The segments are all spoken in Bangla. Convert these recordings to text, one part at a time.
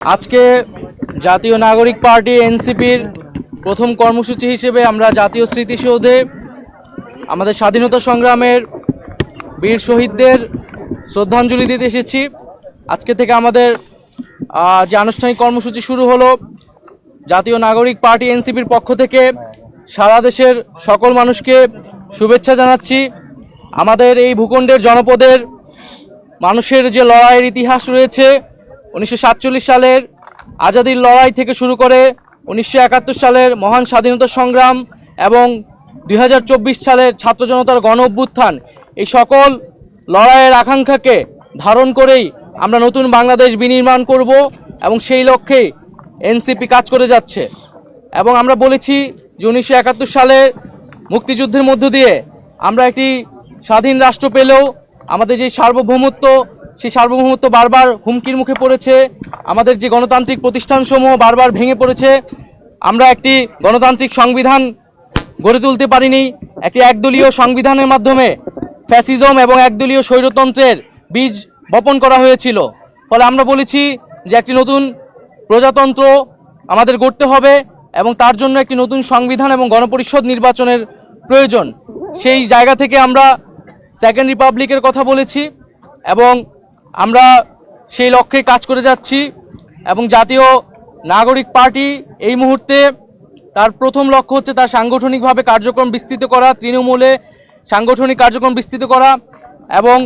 আজকে জাতীয় নাগরিক পার্টি এনসিপির প্রথম কর্মসূচি হিসেবে আমরা জাতীয় স্মৃতিসৌধে আমাদের স্বাধীনতা সংগ্রামের বীর শহীদদের শ্রদ্ধাঞ্জলি দিতে এসেছি। আজকে থেকে আমাদের যে আনুষ্ঠানিক কর্মসূচি শুরু হলো, জাতীয় নাগরিক পার্টি এনসিপির পক্ষ থেকে সারা দেশের সকল মানুষকে শুভেচ্ছা জানাচ্ছি। আমাদের এই ভূখণ্ডের জনপদের মানুষের যে লড়াইয়ের ইতিহাস রয়েছে, 1947 সালের আজাদির লড়াই থেকে শুরু করে 1971 সালের মহান স্বাধীনতা সংগ্রাম এবং 2024 সালের ছাত্র জনতার গণ অভ্যুত্থান, এই সকল লড়াইয়ের আকাঙ্ক্ষাকে ধারণ করেই আমরা নতুন বাংলাদেশ বিনির্মাণ করব এবং সেই লক্ষ্যে এনসিপি কাজ করে যাচ্ছে। এবং আমরা বলেছি যে 1971 সালের মুক্তিযুদ্ধের মধ্য দিয়ে আমরা একটি স্বাধীন রাষ্ট্র পেলেও আমাদের যে সার্বভৌমত্ব, সেই সার্বভৌমত্ব বারবার হুমকির মুখে পড়েছে। আমাদের যে গণতান্ত্রিক প্রতিষ্ঠানসমূহ বারবার ভেঙে পড়েছে। আমরা একটি গণতান্ত্রিক সংবিধান গড়ে তুলতে পারিনি। একটি একদলীয় সংবিধানের মাধ্যমে ফ্যাসিজম এবং একদলীয় স্বৈরতন্ত্রের বীজ বপন করা হয়েছিল। ফলে আমরা বলেছি যে একটি নতুন প্রজাতন্ত্র আমাদের গড়তে হবে এবং তার জন্য একটি নতুন সংবিধান এবং গণপরিষদ নির্বাচনের প্রয়োজন। সেই জায়গা থেকে আমরা সেকেন্ড রিপাবলিকের কথা বলেছি এবং আমরা সেই লক্ষ্যে কাজ করে যাচ্ছি। এবং জাতীয় নাগরিক পার্টি এই মুহূর্তে তার প্রথম লক্ষ্য হচ্ছে তার সাংগঠনিকভাবে কার্যক্রম বিস্তৃত করা, তৃণমূলে সাংগঠনিক কার্যক্রম বিস্তৃত করা এবং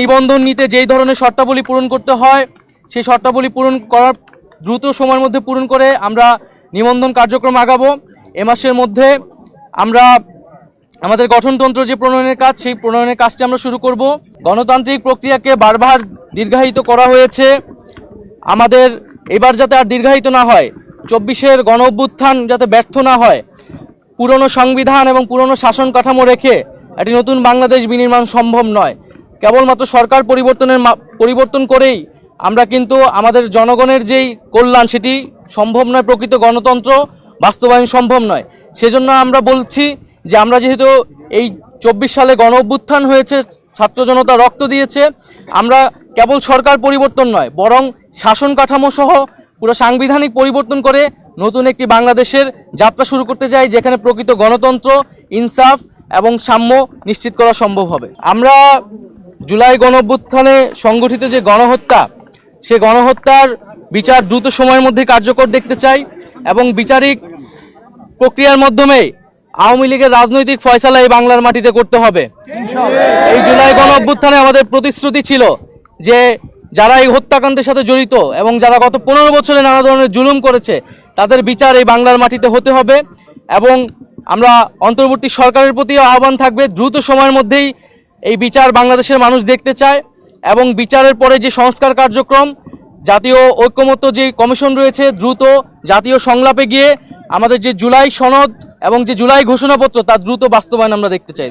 নিবন্ধন নিতে যেই ধরনের শর্তাবলী পূরণ করতে হয় সেই শর্তাবলী পূরণ করার দ্রুত সময়ের মধ্যে পূরণ করে আমরা নিবন্ধন কার্যক্রম আগাবো। এ মাসের মধ্যে আমরা আমাদের গঠনতন্ত্র যে প্রণয়নের কাজ, সেই প্রণয়নের কাজটি আমরা শুরু করব। গণতান্ত্রিক প্রক্রিয়াকে বারবার দীর্ঘায়িত করা হয়েছে, আমাদের এবার যাতে আর দীর্ঘায়িত না হয়, 24-এর গণ অভ্যুত্থান যাতে ব্যর্থ না হয়, পুরনো সংবিধান এবং পুরনো শাসন কাঠামো রেখে একটি নতুন বাংলাদেশ বিনির্মাণ সম্ভব নয়। কেবলমাত্র সরকার পরিবর্তন করেই আমরা কিন্তু আমাদের জনগণের যেই কল্যাণ সেটি সম্ভব নয়, প্রকৃত গণতন্ত্র বাস্তবায়ন সম্ভব নয়। সেজন্য আমরা বলছি যে আমরা যেহেতু এই 24 সালে গণ অভ্যুত্থান হয়েছে, ছাত্র জনতা রক্ত দিয়েছে, আমরা কেবল সরকার পরিবর্তন নয় বরং শাসন কাঠামো সহ পুরো সাংবিধানিক পরিবর্তন করে নতুন একটি বাংলাদেশের যাত্রা শুরু করতে চাই, যেখানে প্রকৃত গণতন্ত্র, ইনসাফ এবং সাম্য নিশ্চিত করা সম্ভব হবে। আমরা জুলাই গণ অভ্যুত্থানে সংগঠিত যে গণহত্যা, সে গণহত্যার বিচার দ্রুত সময়ের মধ্যে কার্যকর দেখতে চাই এবং বিচারিক প্রক্রিয়ার মাধ্যমে আওয়ামী লীগের রাজনৈতিক ফয়সালা এই বাংলার মাটিতে করতে হবে। এই জুলাই গণ অভ্যুত্থানে আমাদের প্রতিশ্রুতি ছিল যে যারা এই হত্যাকাণ্ডের সাথে জড়িত এবং যারা গত 15 বছরে নানা ধরনের জুলুম করেছে তাদের বিচার এই বাংলার মাটিতে হতে হবে। এবং আমরা অন্তর্বর্তী সরকারের প্রতি আহ্বান থাকবে, দ্রুত সময়ের মধ্যেই এই বিচার বাংলাদেশের মানুষ দেখতে চায় এবং বিচারের পরে যে সংস্কার কার্যক্রম, জাতীয় ঐক্যমত্য যে কমিশন রয়েছে, দ্রুত জাতীয় সংলাপে গিয়ে আমাদের যে জুলাই সনদ এবং যে জুলাই ঘোষণাপত্র তার দ্রুত বাস্তবায়ন আমরা দেখতে চাই।